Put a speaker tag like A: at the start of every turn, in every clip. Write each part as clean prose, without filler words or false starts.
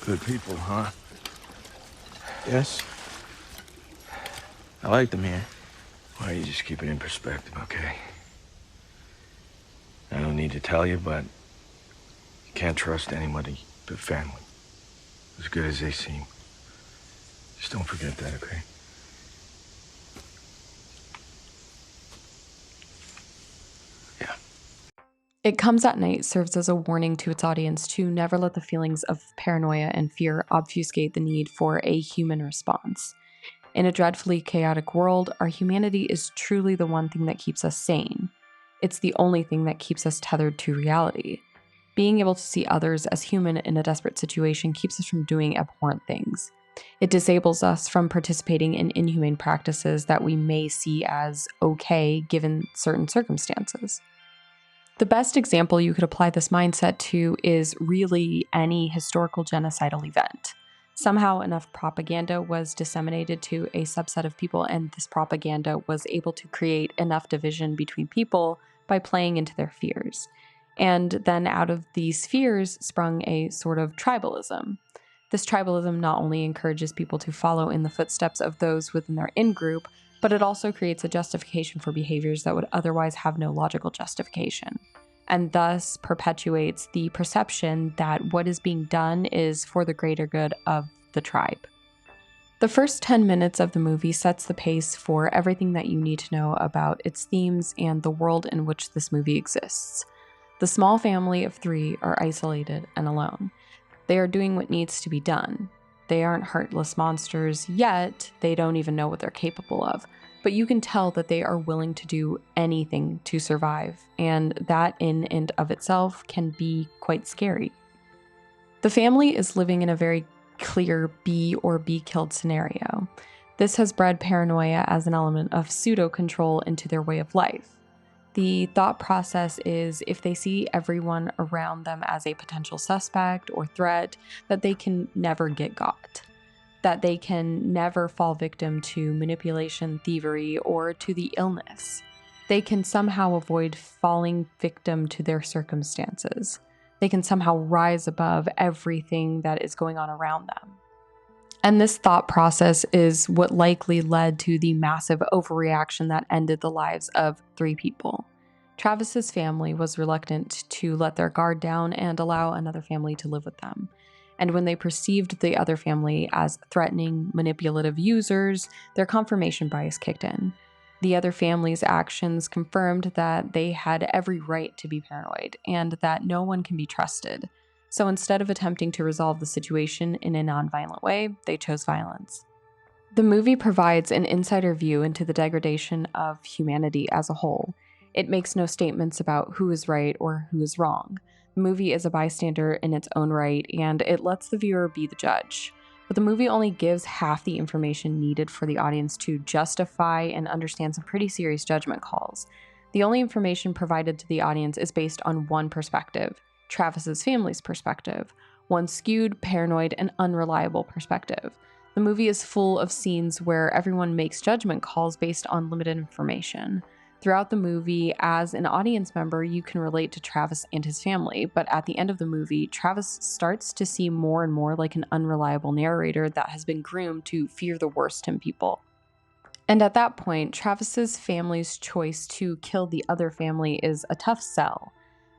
A: Good people, huh?
B: Yes?
A: I like them here. Why don't you just keep it in perspective, okay? I don't need to tell you, but you can't trust anybody but family. As good as they seem. Just don't forget that, okay? Yeah.
C: It Comes at Night serves as a warning to its audience to never let the feelings of paranoia and fear obfuscate the need for a human response. In a dreadfully chaotic world, our humanity is truly the one thing that keeps us sane. It's the only thing that keeps us tethered to reality. Being able to see others as human in a desperate situation keeps us from doing abhorrent things. It disables us from participating in inhumane practices that we may see as okay given certain circumstances. The best example you could apply this mindset to is really any historical genocidal event. Somehow enough propaganda was disseminated to a subset of people, and this propaganda was able to create enough division between people by playing into their fears. And then out of these fears sprung a sort of tribalism. This tribalism not only encourages people to follow in the footsteps of those within their in-group, but it also creates a justification for behaviors that would otherwise have no logical justification, and thus perpetuates the perception that what is being done is for the greater good of the tribe. The first 10 minutes of the movie sets the pace for everything that you need to know about its themes and the world in which this movie exists. The small family of 3 are isolated and alone. They are doing what needs to be done. They aren't heartless monsters yet, they don't even know what they're capable of, but you can tell that they are willing to do anything to survive, and that in and of itself can be quite scary. The family is living in a very clear be or be killed scenario. This has bred paranoia as an element of pseudo-control into their way of life. The thought process is if they see everyone around them as a potential suspect or threat, that they can never get got, that they can never fall victim to manipulation, thievery, or to the illness. They can somehow avoid falling victim to their circumstances. They can somehow rise above everything that is going on around them. And this thought process is what likely led to the massive overreaction that ended the lives of 3 people. Travis's family was reluctant to let their guard down and allow another family to live with them. And when they perceived the other family as threatening, manipulative users, their confirmation bias kicked in. The other family's actions confirmed that they had every right to be paranoid and that no one can be trusted. So instead of attempting to resolve the situation in a non-violent way, they chose violence. The movie provides an insider view into the degradation of humanity as a whole. It makes no statements about who is right or who is wrong. The movie is a bystander in its own right, and it lets the viewer be the judge. But the movie only gives half the information needed for the audience to justify and understand some pretty serious judgment calls. The only information provided to the audience is based on one perspective, Travis's family's perspective, one skewed, paranoid, and unreliable perspective. The movie is full of scenes where everyone makes judgment calls based on limited information. Throughout the movie, as an audience member, you can relate to Travis and his family, but at the end of the movie, Travis starts to seem more and more like an unreliable narrator that has been groomed to fear the worst in people. And at that point, Travis's family's choice to kill the other family is a tough sell.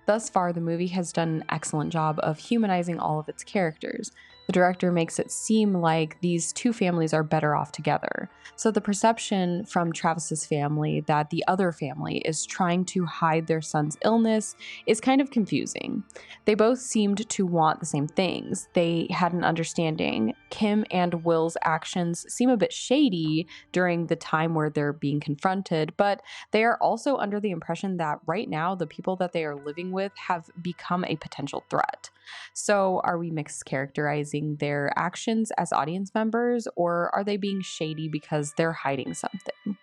C: Thus far, the movie has done an excellent job of humanizing all of its characters. The director makes it seem like these 2 families are better off together. So the perception from Travis's family that the other family is trying to hide their son's illness is kind of confusing. They both seemed to want the same things. They had an understanding. Kim and Will's actions seem a bit shady during the time where they're being confronted, but they are also under the impression that right now the people that they are living with have become a potential threat. So are we mischaracterizing their actions as audience members, or are they being shady because they're hiding something?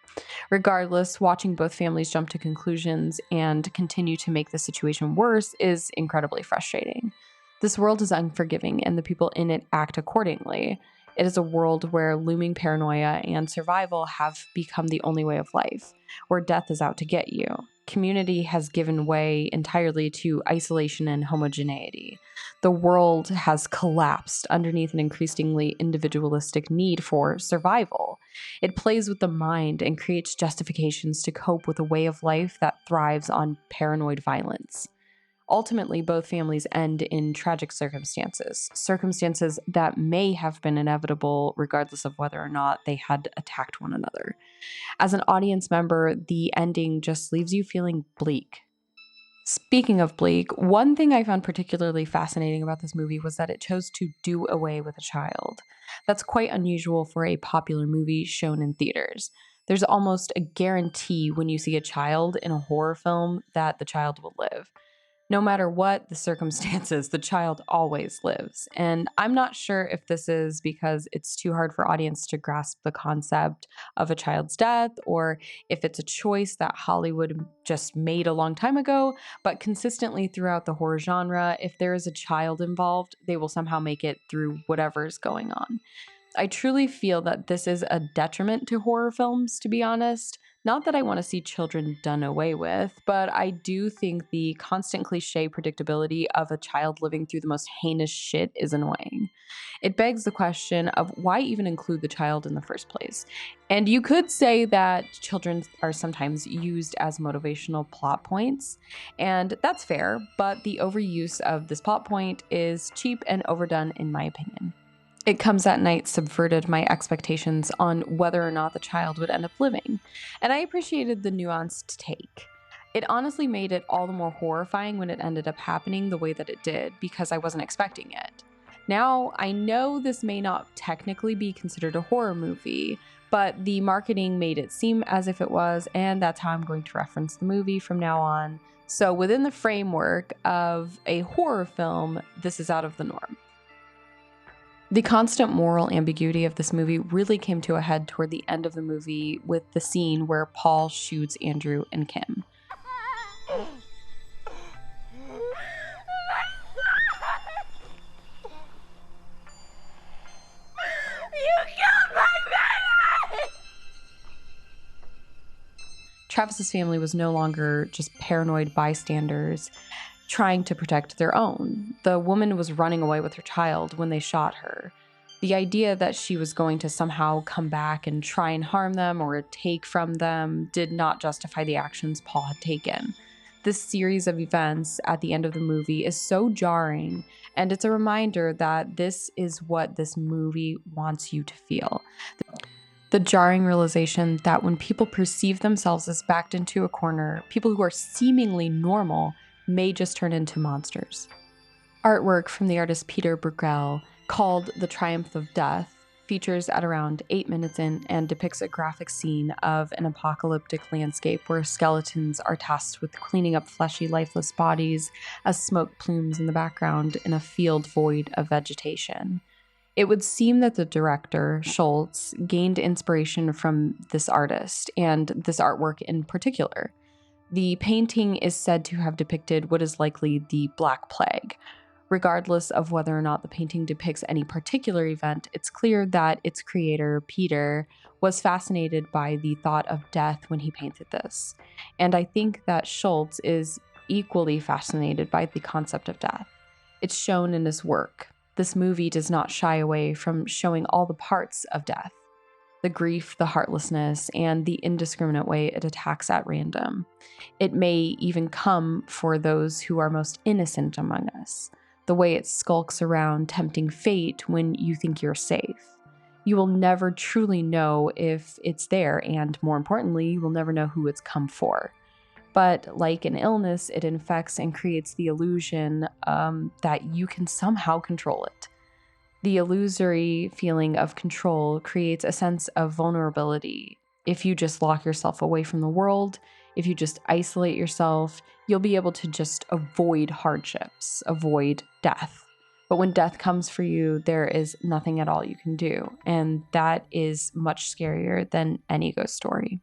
C: Regardless, watching both families jump to conclusions and continue to make the situation worse is incredibly frustrating. This world is unforgiving, and the people in it act accordingly. It is a world where looming paranoia and survival have become the only way of life, where death is out to get you. Community has given way entirely to isolation and homogeneity. The world has collapsed underneath an increasingly individualistic need for survival. It plays with the mind and creates justifications to cope with a way of life that thrives on paranoid violence. Ultimately, both families end in tragic circumstances that may have been inevitable regardless of whether or not they had attacked one another. As an audience member, the ending just leaves you feeling bleak. Speaking of bleak, one thing I found particularly fascinating about this movie was that it chose to do away with a child. That's quite unusual for a popular movie shown in theaters. There's almost a guarantee when you see a child in a horror film that the child will live. No matter what the circumstances, the child always lives. And I'm not sure if this is because it's too hard for audience to grasp the concept of a child's death, or if it's a choice that Hollywood just made a long time ago, but consistently throughout the horror genre, if there is a child involved, they will somehow make it through whatever's going on. I truly feel that this is a detriment to horror films, to be honest. Not that I want to see children done away with, but I do think the constant cliche predictability of a child living through the most heinous shit is annoying. It begs the question of why even include the child in the first place. And you could say that children are sometimes used as motivational plot points, and that's fair, but the overuse of this plot point is cheap and overdone in my opinion. It Comes at Night subverted my expectations on whether or not the child would end up living, and I appreciated the nuanced take. It honestly made it all the more horrifying when it ended up happening the way that it did, because I wasn't expecting it. Now, I know this may not technically be considered a horror movie, but the marketing made it seem as if it was, and that's how I'm going to reference the movie from now on. So within the framework of a horror film, this is out of the norm. The constant moral ambiguity of this movie really came to a head toward the end of the movie with the scene where Paul shoots Andrew and Kim. Travis's family was no longer just paranoid bystanders trying to protect their own. The woman was running away with her child when they shot her. The idea that she was going to somehow come back and try and harm them or take from them did not justify the actions Paul had taken. This series of events at the end of the movie is so jarring, and it's a reminder that this is what this movie wants you to feel. The jarring realization that when people perceive themselves as backed into a corner, people who are seemingly normal may just turn into monsters. Artwork from the artist Peter Bruegel, called The Triumph of Death, features at around 8 minutes in and depicts a graphic scene of an apocalyptic landscape where skeletons are tasked with cleaning up fleshy, lifeless bodies as smoke plumes in the background in a field void of vegetation. It would seem that the director, Schultz, gained inspiration from this artist and this artwork in particular. The painting is said to have depicted what is likely the Black Plague. Regardless of whether or not the painting depicts any particular event, it's clear that its creator, Peter, was fascinated by the thought of death when he painted this. And I think that Schultz is equally fascinated by the concept of death. It's shown in his work. This movie does not shy away from showing all the parts of death. The grief, the heartlessness, and the indiscriminate way it attacks at random. It may even come for those who are most innocent among us. The way it skulks around tempting fate when you think you're safe. You will never truly know if it's there, and more importantly, you will never know who it's come for. But like an illness, it infects and creates the illusion that you can somehow control it. The illusory feeling of control creates a sense of vulnerability. If you just lock yourself away from the world, if you just isolate yourself, you'll be able to just avoid hardships, avoid death. But when death comes for you, there is nothing at all you can do. And that is much scarier than any ghost story.